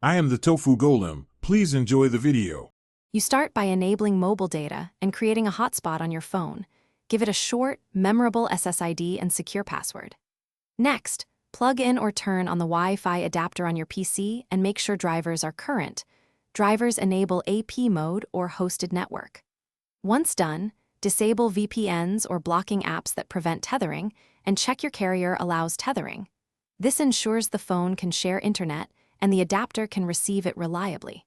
I am the Tofu Golem. Please enjoy the video. You start by enabling mobile data and creating a hotspot on your phone. Give it a short, memorable SSID and secure password. Next, plug in or turn on the Wi-Fi adapter on your PC and make sure drivers are current. Drivers enable AP mode or hosted network. Once done, disable VPNs or blocking apps that prevent tethering, and check your carrier allows tethering. This ensures the phone can share internet and the adapter can receive it reliably.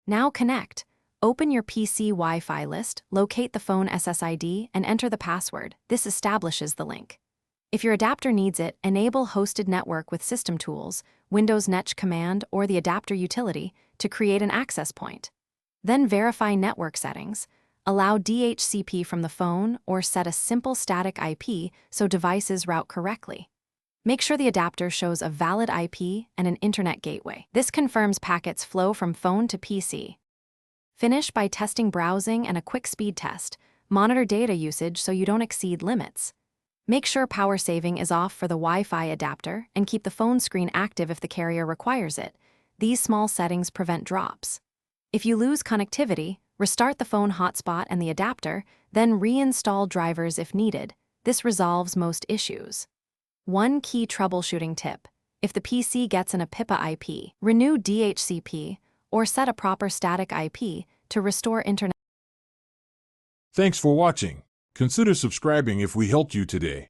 Now connect. Open your PC Wi-Fi list, locate the phone SSID, and enter the password. This establishes the link. If your adapter needs it, enable hosted network with System Tools, Windows Netch command, or the adapter utility to create an access point. Then verify network settings. Allow DHCP from the phone or set a simple static IP so devices route correctly. Make sure the adapter shows a valid IP and an internet gateway. This confirms packets flow from phone to PC. Finish by testing browsing and a quick speed test. Monitor data usage so you don't exceed limits. Make sure power saving is off for the Wi-Fi adapter and keep the phone screen active if the carrier requires it. These small settings prevent drops. If you lose connectivity, restart the phone hotspot and the adapter, then reinstall drivers if needed. This resolves most issues. One key troubleshooting tip: if the PC gets an APIPA IP, renew DHCP or set a proper static IP to restore internet. Thanks for watching. Consider subscribing if we helped you today.